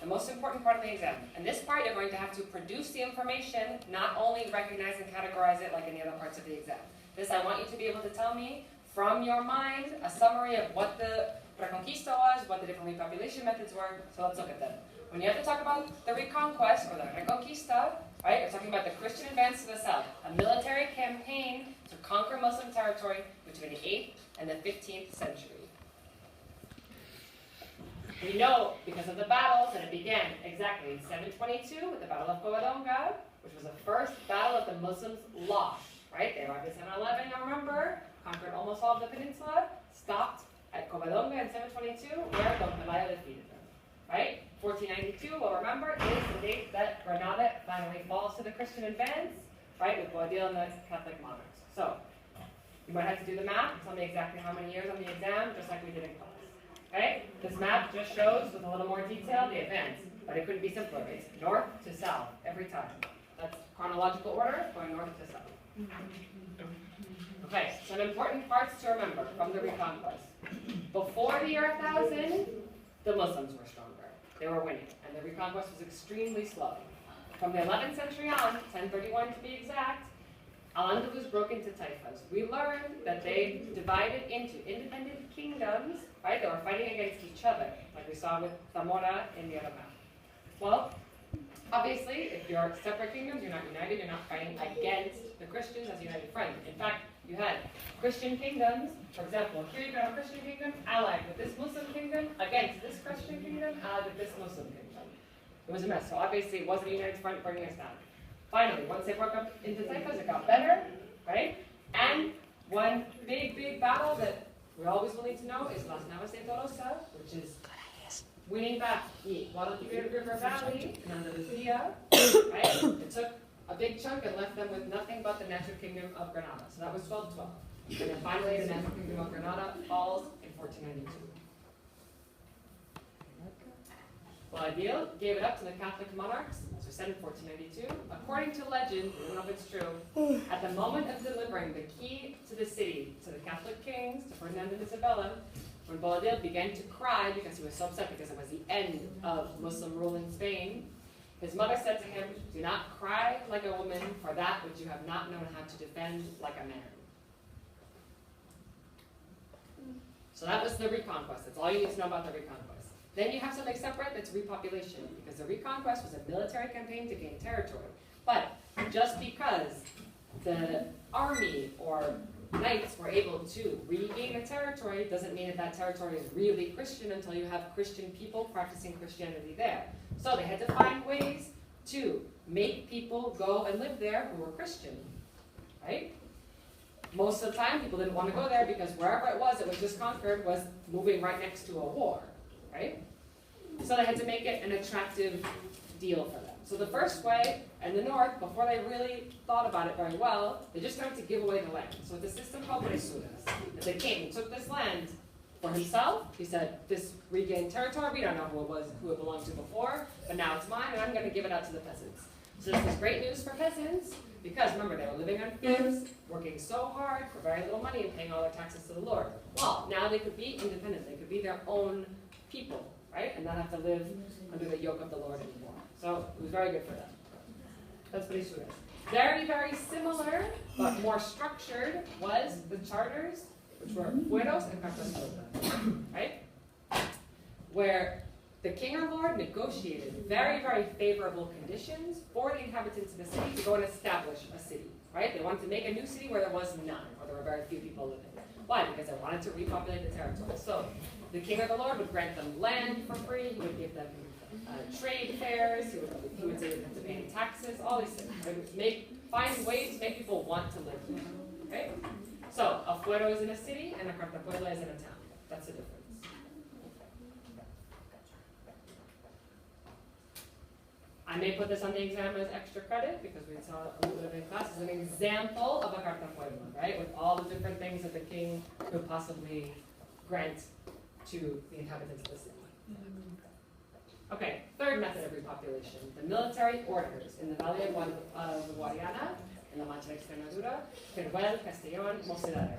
most important part of the exam. In this part, you're going to have to produce the information, not only recognize and categorize it like in the other parts of the exam. This, I want you to be able to tell me from your mind a summary of what the Reconquista was, what the different repopulation methods were. So let's look at them. When you have to talk about the Reconquest or the Reconquista, right, you're talking about the Christian advance to the south, a military campaign to conquer Muslim territory between the 8th and the 15th century. We know, because of the battles, that it began exactly in 722 with the Battle of Covadonga, which was the first battle that the Muslims lost, right? They arrived in 711, I remember, conquered almost all of the peninsula, stopped at Covadonga in 722, where Don Pelayo defeated them, right? 1492, we'll remember, is the date that Granada finally falls to the Christian advance, right, with Boabdil and the Catholic monarchs. So, you might have to do the math, tell me exactly how many years on the exam, just like we did in class. Okay? This map just shows, with a little more detail, the events, but it couldn't be simpler. It's north to south every time. That's chronological order, going north to south. Okay, some important parts to remember from the Reconquest. Before the year 1000, the Muslims were stronger. They were winning, and the Reconquest was extremely slow. From the 11th century on, 1031 to be exact, Al-Andalus broke into taifas. We learned that they divided into independent kingdoms, right? They were fighting against each other, like we saw with Zamora in the other map. Well, obviously, if you're separate kingdoms, you're not united, you're not fighting against the Christians as united friends. In fact, you had Christian kingdoms, for example, here you got a Christian kingdom allied with this Muslim kingdom against this Christian kingdom allied with this Muslim kingdom. It was a mess, so obviously it wasn't a united front bringing us down. Finally, once they broke up into taifas, it got better, right? And one big battle that we always will need to know is Las Navas de Tolosa, which is winning back the Guadalquivir River Valley in Andalusia, right? It took a big chunk and left them with nothing but the natural kingdom of Granada. So that was 1212. And then finally, the natural kingdom of Granada falls in 1492. Boabdil gave it up to the Catholic monarchs, as we said in 1492. According to legend, we don't know if it's true, at the moment of delivering the key to the city to the Catholic kings, to Ferdinand and Isabella, when Boabdil began to cry because he was so upset because it was the end of Muslim rule in Spain, his mother said to him, "Do not cry like a woman for that which you have not known how to defend like a man." So that was the Reconquest. That's all you need to know about the Reconquest. Then you have something separate that's repopulation, because the Reconquest was a military campaign to gain territory. But just because the army or knights were able to regain a territory doesn't mean that that territory is really Christian until you have Christian people practicing Christianity there. So they had to find ways to make people go and live there who were Christian, right? Most of the time, people didn't want to go there because wherever it was just conquered was moving right next to a war, right? So they had to make it an attractive deal for them. So the first way, in the north, before they really thought about it very well, they just started to give away the land. So it's a system called presuras. If the king took this land for himself, he said, this regained territory, we don't know who it belonged to before, but now it's mine, and I'm going to give it out to the peasants. So this was great news for peasants, because remember, they were living on fields, working so hard for very little money and paying all their taxes to the Lord. Well, now they could be independent. They could be their own people, right? And not have to live under the yoke of the Lord anymore. So it was very good for them. That's presuras. Very, very similar, but more structured, was the charters, which were fueros and cartas cortas, right? Where the king or lord negotiated very, very favorable conditions for the inhabitants of the city to go and establish a city, right? They wanted to make a new city where there was none, or there were very few people living. Why? Because they wanted to repopulate the territory. So the king or the lord would grant them land for free, he would give them trade fairs, he would say they have to pay taxes, all these things. Right? Find ways to make people want to live there. Okay? So a fuero is in a city and a cartapuebla is in a town. That's the difference. I may put this on the exam as extra credit because we saw a little bit of it in class as an example of a cartapuebla, right? With all the different things that the king could possibly grant to the inhabitants of the city. Okay, third method of repopulation, the military orders in the Valley of the Guadiana, in La Mancha Extremadura, Teruel, Castellón, Mocedad area.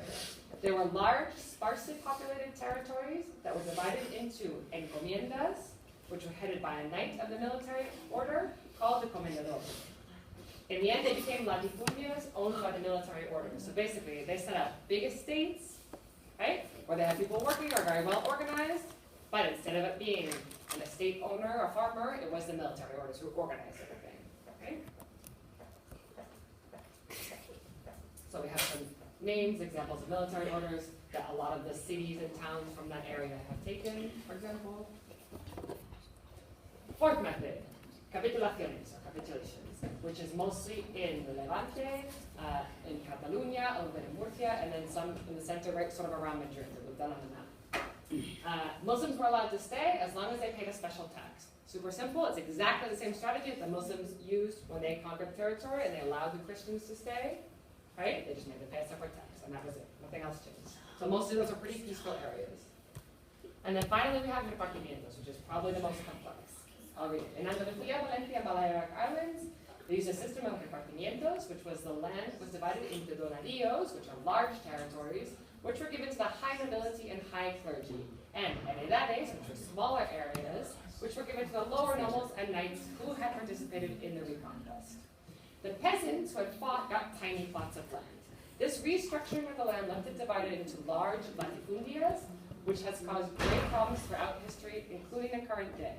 There were large, sparsely populated territories that were divided into encomiendas, which were headed by a knight of the military order called the comendador. In the end, they became latifundios owned by the military order. So basically, they set up big estates, right, where they had people working or very well organized, but instead of it being an estate owner or farmer, it was the military orders who organized everything, okay? So we have some names, examples of military orders that a lot of the cities and towns from that area have taken, for example. Fourth method, capitulaciones, or capitulations, which is mostly in the Levante, in Catalonia, a little bit in Murcia, and then some in the center, right, sort of around Madrid that we've done on the map. Muslims were allowed to stay as long as they paid a special tax. Super simple, it's exactly the same strategy that the Muslims used when they conquered territory and they allowed the Christians to stay, right? They just made them pay a separate tax, and that was it. Nothing else changed. So most of those are pretty peaceful areas. And then finally we have repartimientos, which is probably the most complex. I'll read it. In Andalucía, Valencia, and Balearic Islands, they used a system of repartimientos, which was the land was divided into donadillos, which are large territories, which were given to the high nobility and high clergy, and heredades, which were smaller areas, which were given to the lower nobles and knights who had participated in the reconquest. The peasants who had fought got tiny plots of land. This restructuring of the land left it divided into large latifundias, which has caused great problems throughout history, including the current day.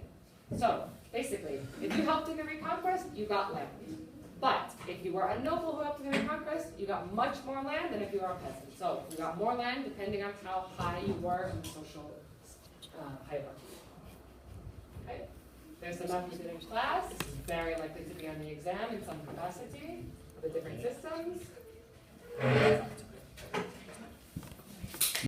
So, basically, if you helped in the reconquest, you got land. But if you were a noble who helped in the reconquest, you got much more land than if you were a peasant. So, you got more land depending on how high you were in the social hierarchy. Okay? There's the map we did in class. This is very likely to be on the exam in some capacity, the different systems.